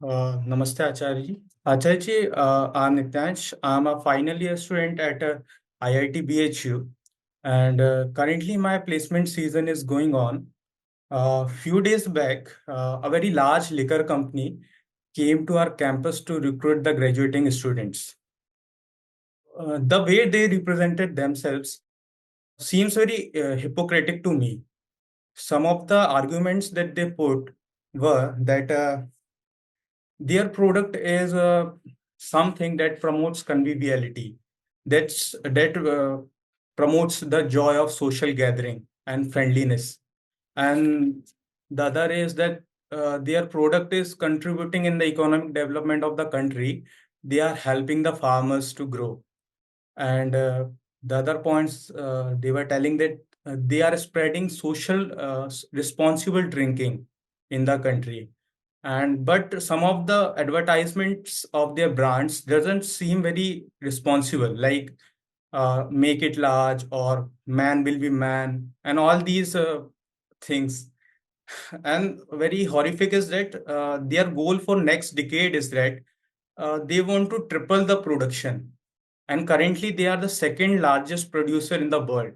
Namaste, Acharya Ji. Acharya Ji, I'm Nityansh. I'm a final year student at IIT BHU, and currently my placement season is going on. A few days back, a very large liquor company came to our campus to recruit the graduating students. The way they represented themselves seems very hypocritical to me. Some of the arguments that they put were that their product is something that promotes conviviality, that promotes the joy of social gathering and friendliness, and the other is that their product is contributing in the economic development of the country. They are helping the farmers to grow, and the other points, they were telling that they are spreading social responsible drinking in the country. And but some of the advertisements of their brands doesn't seem very responsible, like make it large or man will be man and all these things. And very horrific is that their goal for next decade is that they want to triple the production, and currently they are the second largest producer in the world.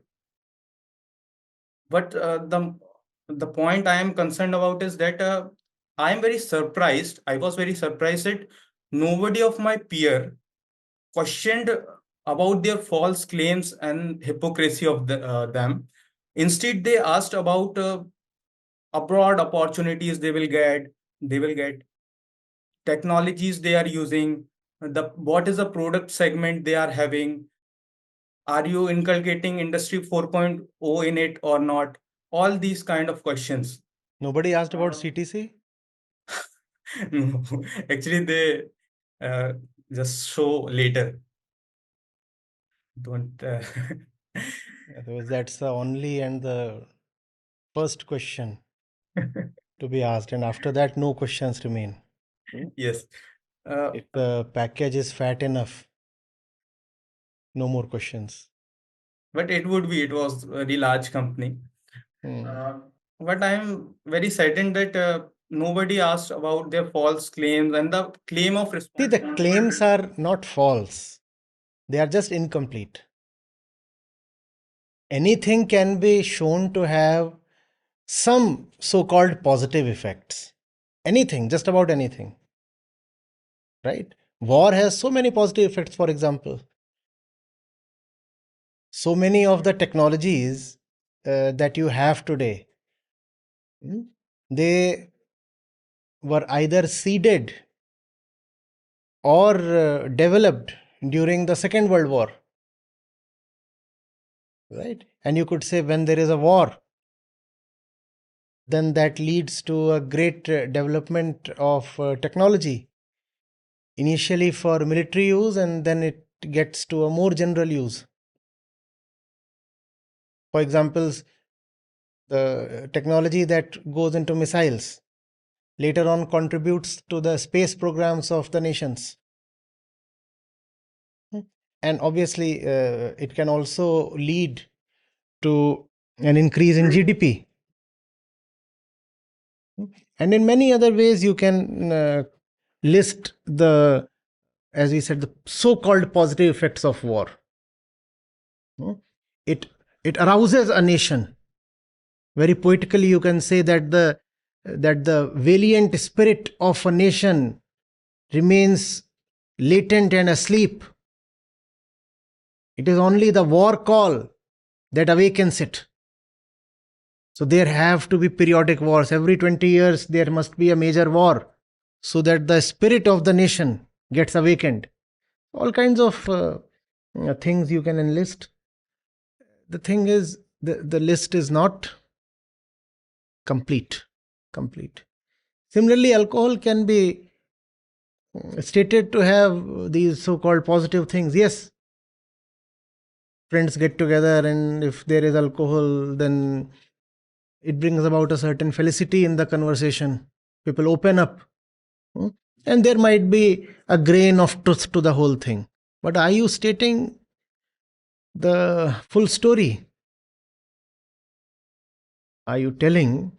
But the point I am concerned about is that I am very surprised. I was very surprised that nobody of my peer questioned about their false claims and hypocrisy of them. Instead, they asked about abroad opportunities they will get, technologies they are using, the what is the product segment they are having, are you inculcating industry 4.0 in it or not, all these kind of questions. Nobody asked about CTC? No, actually they uh, just show later, don't Otherwise, that's the only and the first question to be asked, and after that, no questions remain. yes. uh, If the package is fat enough, no more questions. but it was a very large company. Hmm. uh, but I'm very certain that nobody asked about their false claims and the claim of See, the responsibility. claims are not false, they are just incomplete. Anything can be shown to have some so called positive effects. Anything, just about anything, right? War has so many positive effects, for example. So many of the technologies that you have today, they were either seeded or developed during the Second World War, right? And you could say when there is a war, then that leads to a great development of technology, initially for military use, and then it gets to a more general use. For example, the technology that goes into missiles later on contributes to the space programs of the nations. And obviously, it can also lead to an increase in GDP. And in many other ways, you can list the, as we said, the so-called positive effects of war. It it arouses a nation. Very poetically, you can say that the valiant spirit of a nation remains latent and asleep. It is only the war call that awakens it. So there have to be periodic wars. Every 20 years, there must be a major war so that the spirit of the nation gets awakened. All kinds of things you can enlist. The thing is, the list is not complete. Complete. Similarly, alcohol can be stated to have these so called positive things. Yes, friends get together, and if there is alcohol, then it brings about a certain felicity in the conversation. People open up. Hmm? And there might be a grain of truth to the whole thing. But are you stating the full story? Are you telling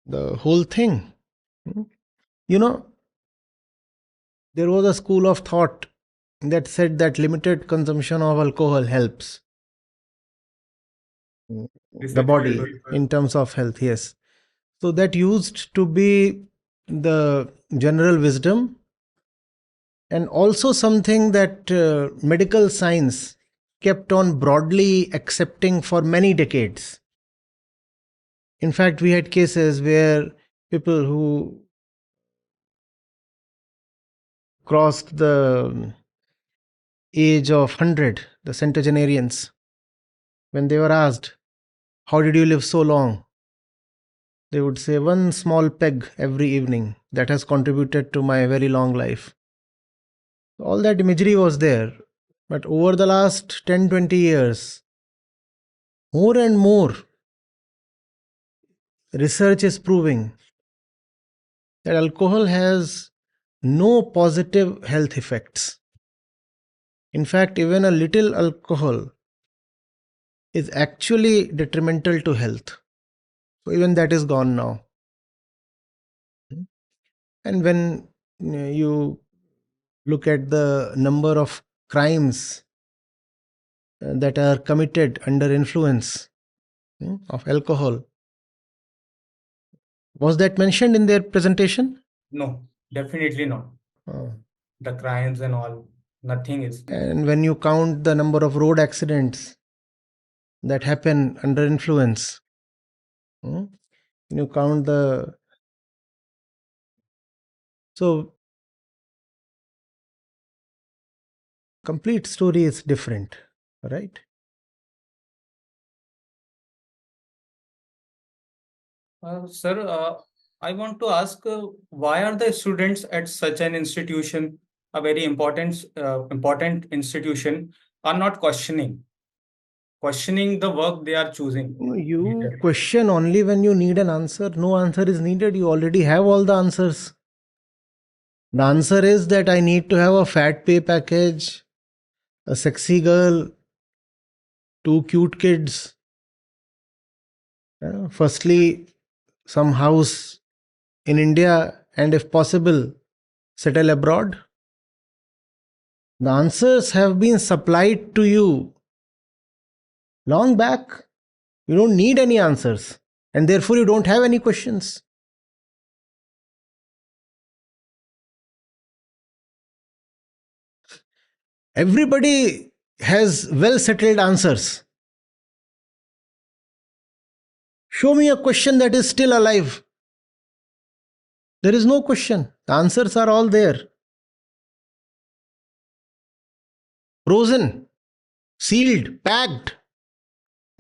the whole thing? Hmm? You know, there was a school of thought that said that limited consumption of alcohol helps the Research body paper. in terms of health. Yes. So that used to be the general wisdom, and also something that medical science kept on broadly accepting for many decades. In fact, we had cases where people who crossed the age of 100, the centenarians, when they were asked, "How did you live so long?" they would say, "One small peg every evening that has contributed to my very long life." All that imagery was there. But over the last 10, 20 years, more and more research is proving that alcohol has no positive health effects. In fact, even a little alcohol is actually detrimental to health. So even that is gone now. And when you look at the number of crimes that are committed under influence of alcohol, was that mentioned in their presentation? No, definitely not. Uh, The crimes and all, nothing is. and when you count the number of road accidents that happen under influence, when you count the. So, complete story is different, right? Sir, I want to ask, why are the students at such an institution, a very important institution, are not questioning the work they are choosing? You question only when you need an answer. No answer is needed. You already have all the answers. The answer is that I need to have a fat pay package, a sexy girl, two cute kids. Firstly, some house in India, and if possible, settle abroad. The answers have been supplied to you long back. You don't need any answers, and therefore you don't have any questions. Everybody has well settled answers. Show me a question that is still alive. There is no question. The answers are all there. Frozen, sealed, packed,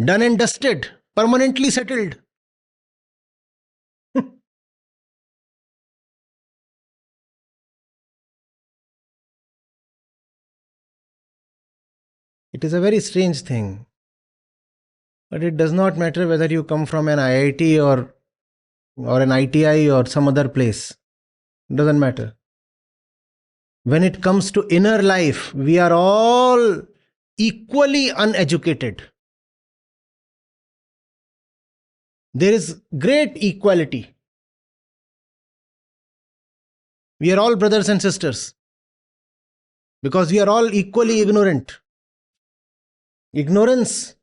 done and dusted, permanently settled. It is a very strange thing. But it does not matter whether you come from an IIT or an ITI or some other place. It doesn't matter. When it comes to inner life, we are all equally uneducated. There is great equality. We are all brothers and sisters because we are all equally ignorant. Ignorance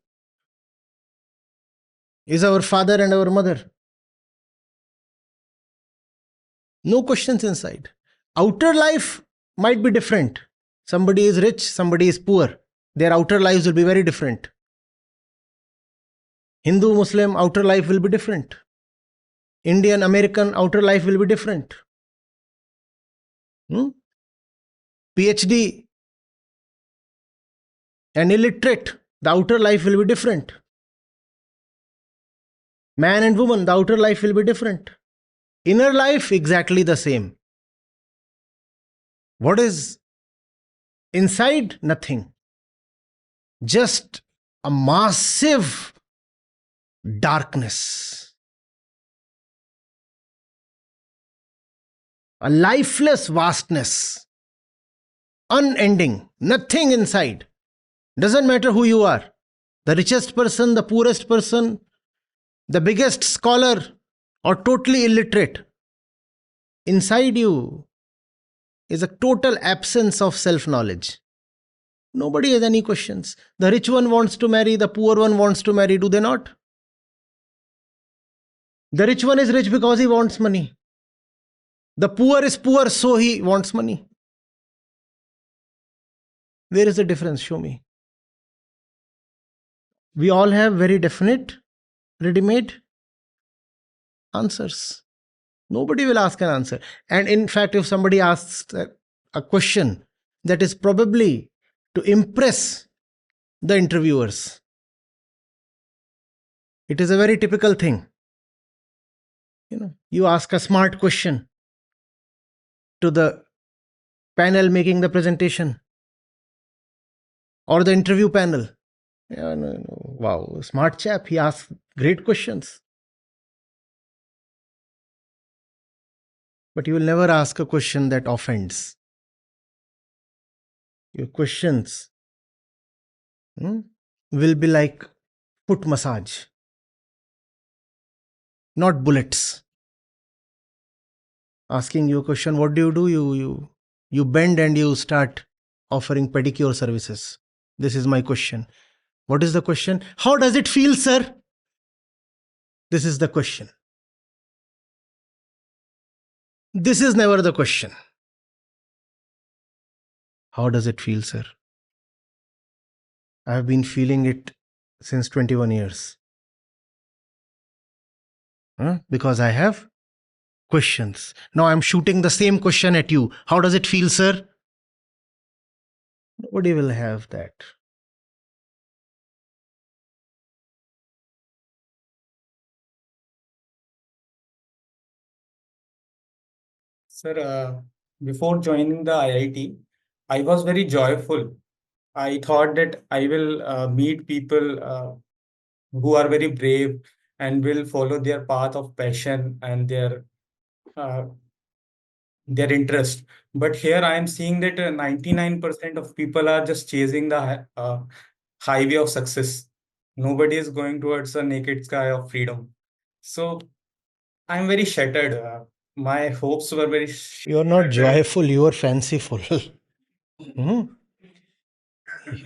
is our father and our mother. No questions inside. Outer life might be different. Somebody is rich, somebody is poor. Their outer lives will be very different. Hindu, Muslim, outer life will be different. Indian, American, outer life will be different. PhD and illiterate, the outer life will be different. Man and woman, the outer life will be different. Inner life, exactly the same. What is inside? Nothing. Just a massive darkness. A lifeless vastness. Unending. Nothing inside. Doesn't matter who you are. The richest person, the poorest person, the biggest scholar, or totally illiterate. inside you is a total absence of self-knowledge. Nobody has any questions. The rich one wants to marry, the poor one wants to marry, do they not? The rich one is rich because he wants money. The poor is poor, so he wants money. Where is the difference? Show me. We all have very definite, ready-made answers. Nobody will ask an answer. And in fact, if somebody asks a question that is probably to impress the interviewers, it is a very typical thing. You ask a smart question to the panel making the presentation or the interview panel. Yeah, no, wow, smart chap, he asks great questions. But you will never ask a question that offends. Your questions will be like foot massage, not bullets. Asking you a question, what do? You bend and you start offering pedicure services. This is my question. What is the question? How does it feel, sir? This is the question. This is never the question. How does it feel, sir? I have been feeling it since 21 years. Because I have questions. Now I'm shooting the same question at you. How does it feel, sir? Nobody will have that. Sir, before joining the IIT, I was very joyful. I thought that I will meet people who are very brave and will follow their path of passion and uh, their interest. But here I am seeing that 99% of people are just chasing the highway of success. Nobody is going towards a naked sky of freedom. So I'm very shattered. My hopes were very You are not shattered. joyful, you are fanciful. Hmm?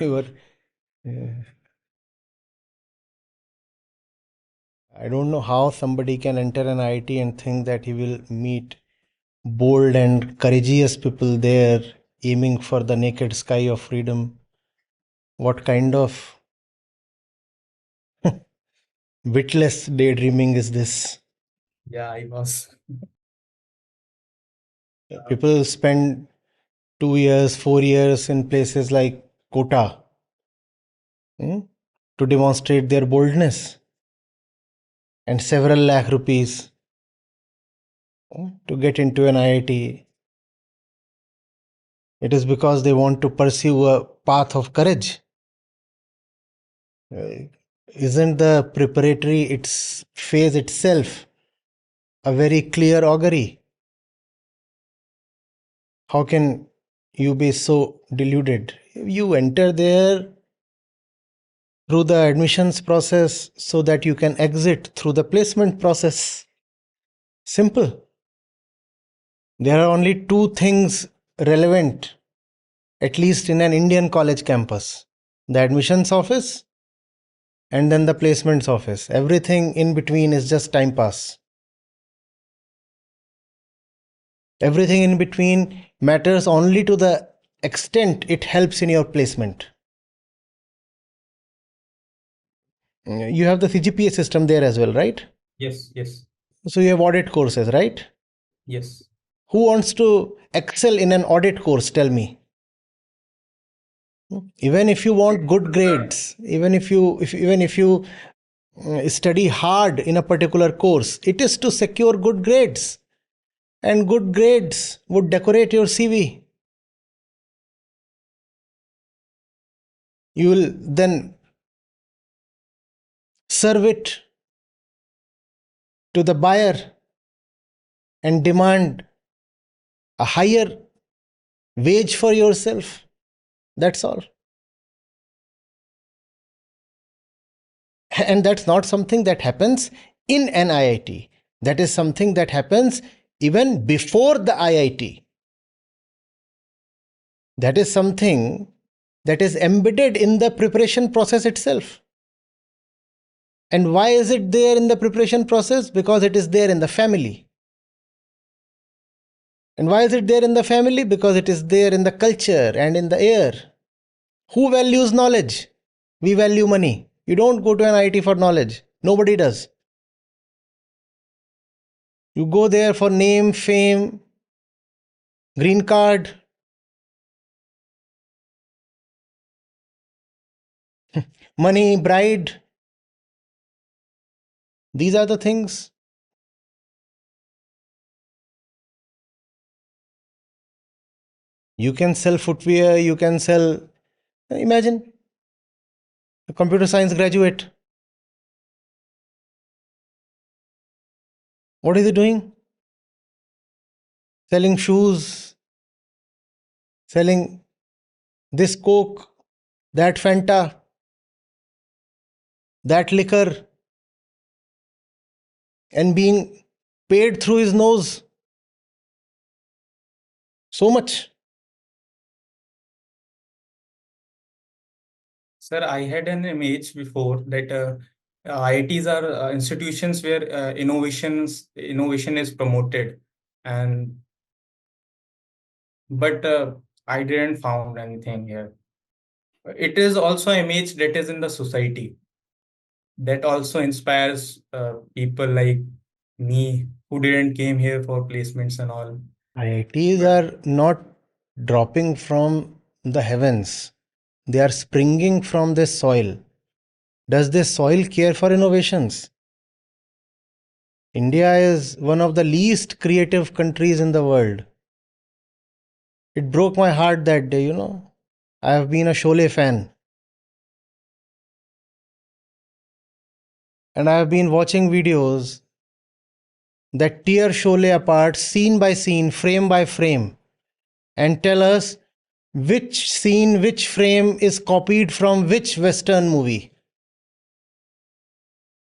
You are. I don't know how somebody can enter an IIT and think that he will meet bold and courageous people there aiming for the naked sky of freedom. What kind of witless daydreaming is this? Yeah, I was. People spend 2 years, 4 years in places like Kota to demonstrate their boldness, and several lakh rupees to get into an IIT. It is because they want to pursue a path of courage. Isn't the preparatory its phase itself a very clear augury? How can you be so deluded? You enter there through the admissions process so that you can exit through the placement process. Simple. There are only two things relevant, at least in an Indian college campus: the admissions office and then the placements office. Everything in between is just time pass. Everything in between matters only to the extent it helps in your placement. You have the CGPA system there as well, right? Yes, yes, So you have audit courses, right? yes. Who wants to excel in an audit course? Tell me. Even if you want good grades, even if you study hard in a particular course, it is to secure good grades, and good grades would decorate your CV. You will then serve it to the buyer and demand a higher wage for yourself. That's all. And that's not something that happens in an IIT. That is something that happens even before the IIT. That is something that is embedded in the preparation process itself. And why is it there in the preparation process? Because it is there in the family. And why is it there in the family? Because it is there in the culture and in the air. Who values knowledge? We value money. You don't go to an IIT for knowledge. Nobody does. You go there for name, fame, green card, money, bride. These are the things. You can sell footwear, you can sell. Imagine a computer science graduate. What is he doing? Selling shoes, selling this Coke, that Fanta, that liquor, and being paid through his nose. So much. Sir, I had an image before that IITs are institutions where innovation is promoted, and but I didn't found anything here. It is also an image that is in the society that also inspires people like me who didn't came here for placements and all. IITs But are not dropping from the heavens, they are springing from this soil. Does this soil care for innovations? India is one of the least creative countries in the world. It broke my heart that day, you know. I have been a Sholay fan. And I have been watching videos that tear Sholay apart scene by scene, frame by frame, and tell us which scene, which frame is copied from which Western movie.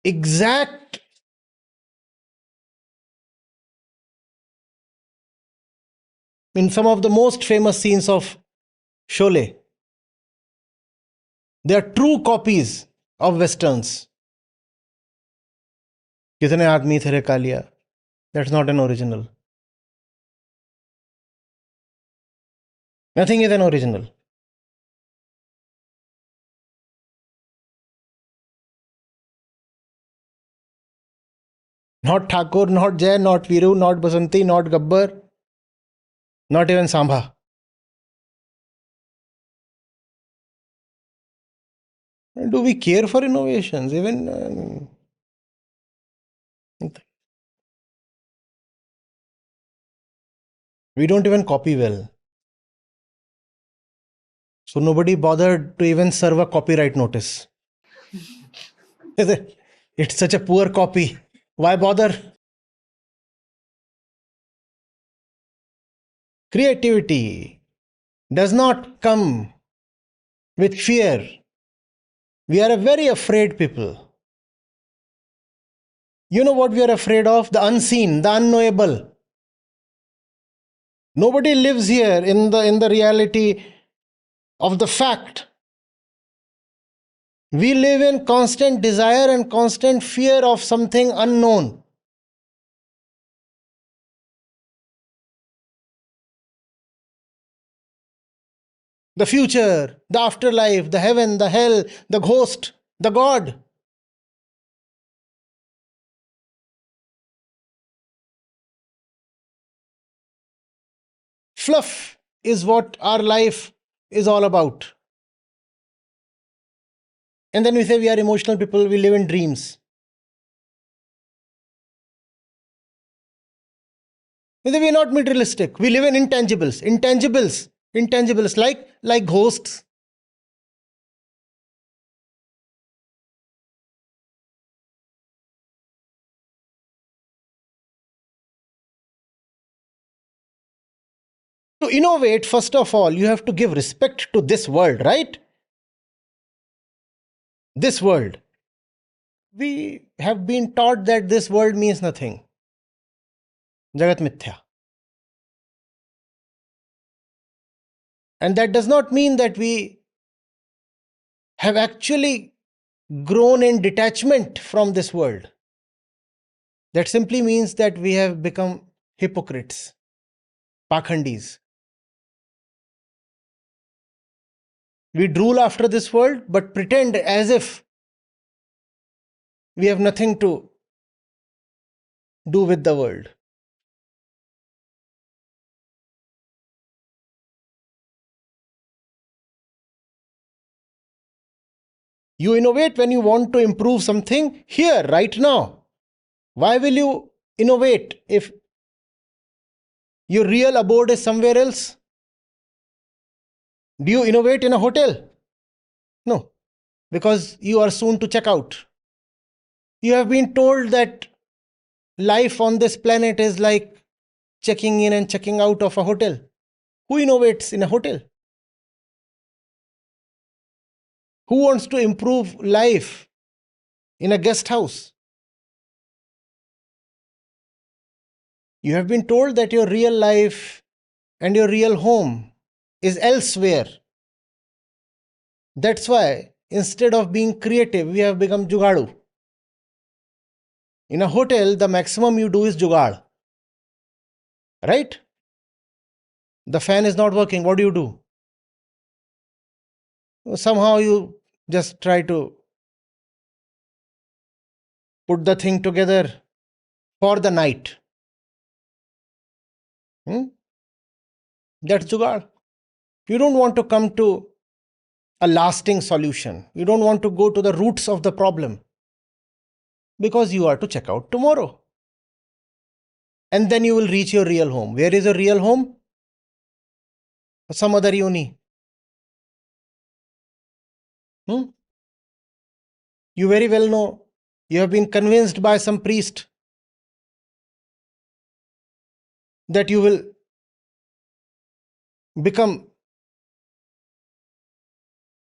Exact. In some of the most famous scenes of Sholay, they are true copies of Westerns. कितने आदमी थे Kaliya? That's not an original. Nothing is an original. Not Thakur, not Jay, not Viru, not Basanti, not Gabbar, not even Sambha. Do we care for innovations? Even we don't even copy well. So nobody bothered to even serve a copyright notice. It's such a poor copy. Why bother? Creativity does not come with fear. We are a very afraid people. You know what we are afraid of? The unseen, the unknowable. Nobody lives here in the reality of the fact. We live in constant desire and constant fear of something unknown. The future, the afterlife, the heaven, the hell, the ghost, the God. Fluff is what our life is all about. And then we say we are emotional people, we live in dreams. We say we are not materialistic, we live in intangibles, intangibles like ghosts. To innovate, first of all, you have to give respect to this world, right? This world. We have been taught that this world means nothing. Jagat Mithya. And that does not mean that we have actually grown in detachment from this world. That simply means that we have become hypocrites, pakhandis. We drool after this world, but pretend as if we have nothing to do with the world. You innovate when you want to improve something here, right now. Why will you innovate if your real abode is somewhere else? Do you innovate in a hotel? No, because you are soon to check out. You have been told that life on this planet is like checking in and checking out of a hotel. Who innovates in a hotel? Who wants to improve life in a guest house? You have been told that your real life and your real home is elsewhere. That's why instead of being creative, we have become jugadu. In a hotel, the maximum you do is jugaad. Right? The fan is not working. What do? Somehow you just try to put the thing together for the night. That's jugaad. You don't want to come to a lasting solution. You don't want to go to the roots of the problem because you are to check out tomorrow. And then you will reach your real home. Where is your real home? Some other uni. You very well know you have been convinced by some priest that you will become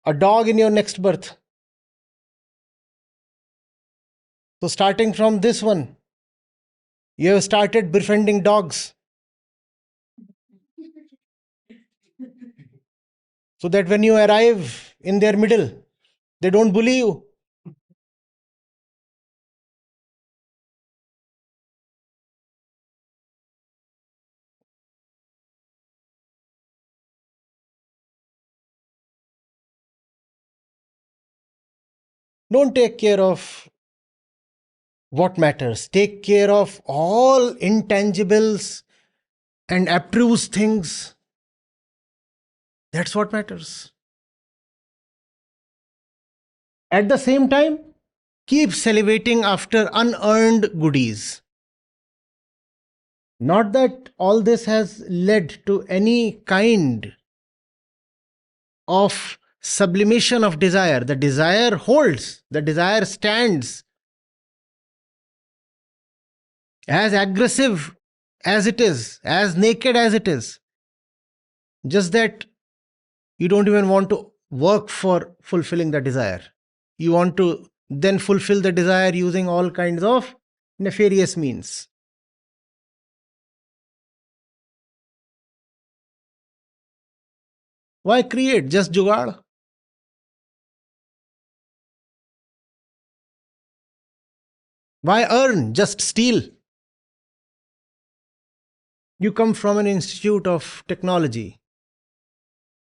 a dog in your next birth. So, starting from this one, you have started befriending dogs so that when you arrive in their middle, they don't bully you. Don't take care of what matters. Take care of all intangibles and abstruse things. That's what matters. At the same time, keep salivating after unearned goodies. Not that all this has led to any kind of sublimation of desire. The desire holds, the desire stands as aggressive as it is, as naked as it is. Just that you don't even want to work for fulfilling the desire. You want to then fulfill the desire using all kinds of nefarious means. Why create? Just jugaad. Why earn? Just steal. You come from an institute of technology.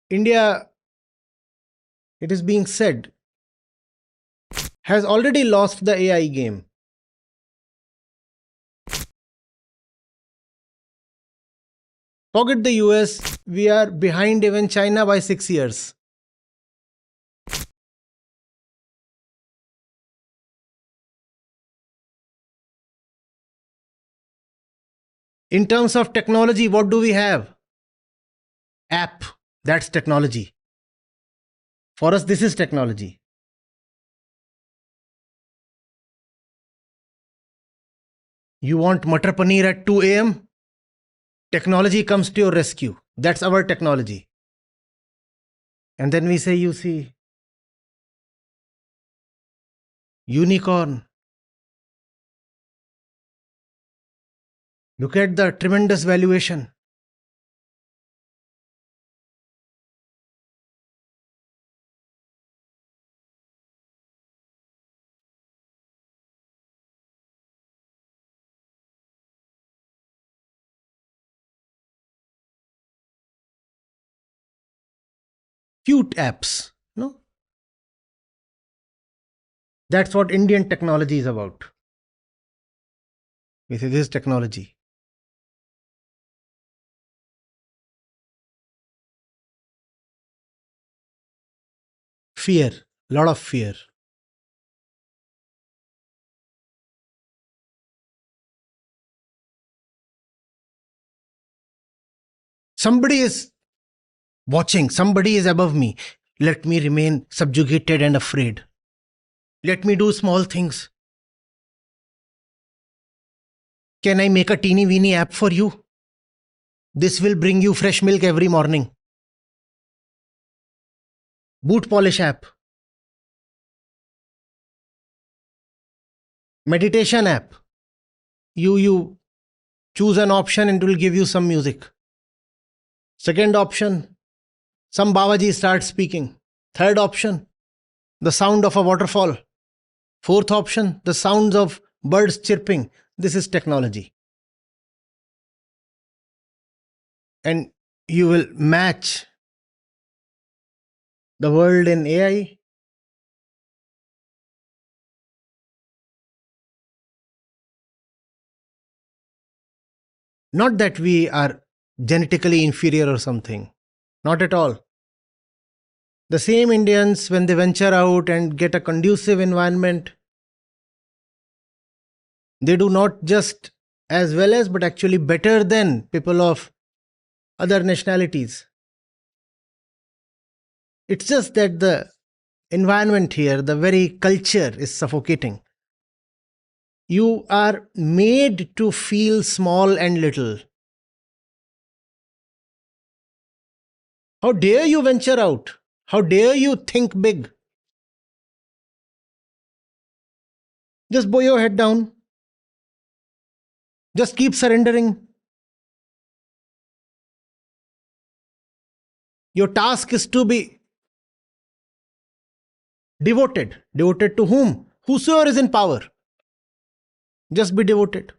India, it is being said, has already lost the AI game. Forget the US, we are behind even China by 6 years. In terms of technology, what do we have? App, that's technology. For us, this is technology. You want Matar Paneer at 2 a.m.? Technology comes to your rescue. That's our technology. And then we say, you see, unicorn. Look at the tremendous valuation. Cute apps. No? That's what Indian technology is about. We say this is technology. Fear. Lot of fear. Somebody is watching. Somebody is above me. Let me remain subjugated and afraid. Let me do small things. Can I make a teeny weeny app for you? This will bring you fresh milk every morning. Boot polish app. Meditation app. You choose an option and it will give you some music. Second option, some Babaji starts speaking. Third option, the sound of a waterfall. Fourth option, the sounds of birds chirping. This is technology. And you will match the world in AI. Not that we are genetically inferior or something. Not at all. The same Indians, when they venture out and get a conducive environment, they do not just as well as, but actually better than people of other nationalities. It's just that the environment here, the very culture is suffocating. You are made to feel small and little. How dare you venture out? How dare you think big? Just bow your head down. Just keep surrendering. Your task is to be devoted. Devoted to whom? Whosoever is in power. Just be devoted.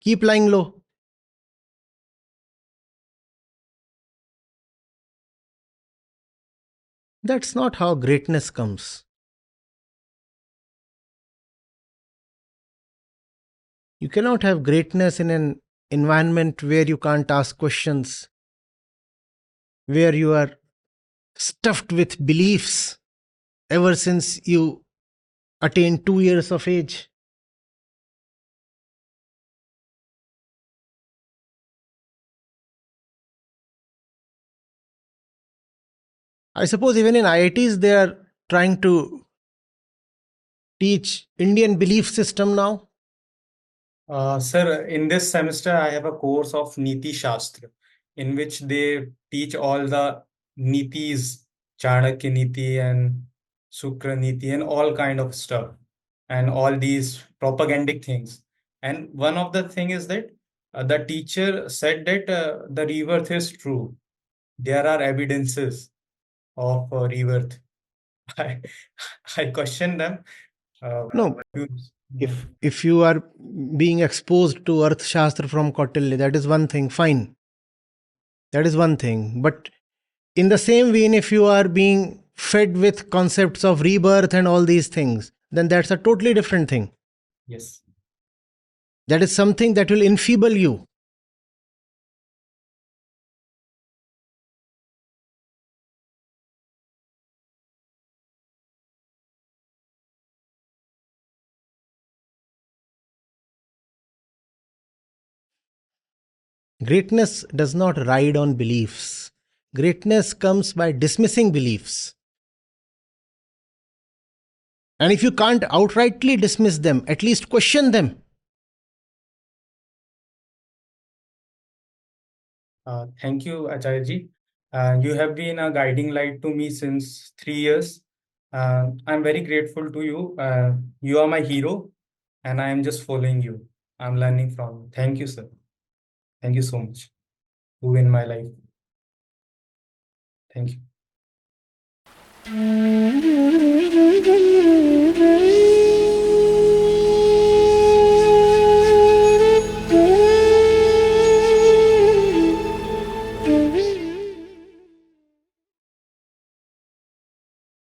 Keep lying low. That's not how greatness comes. You cannot have greatness in an environment where you can't ask questions, where you are stuffed with beliefs ever since you attained 2 years of age. I suppose even in IITs they are trying to teach Indian belief system now. Sir, in this semester, I have a course of Niti Shastra, in which they teach all the Nitis, Chanakya Niti and Sukra Niti and all kind of stuff, and all these propagandic things. And one of the thing is that the teacher said that the rebirth is true. There are evidences of rebirth. I, I question them. No, You- if you are being exposed to Earth Shastra from Kautilya, that is one thing, fine. That is one thing. But in the same vein, if you are being fed with concepts of rebirth and all these things, then that's a totally different thing. yes. That is something that will enfeeble you. Greatness does not ride on beliefs. Greatness comes by dismissing beliefs. And if you can't outrightly dismiss them, at least question them. Thank you, Acharya Ji. You have been a guiding light to me since 3 years. I'm very grateful to you. You are my hero, and I am just following you. I'm learning from you. Thank you, sir. Thank you so much. You in my life. Thank you.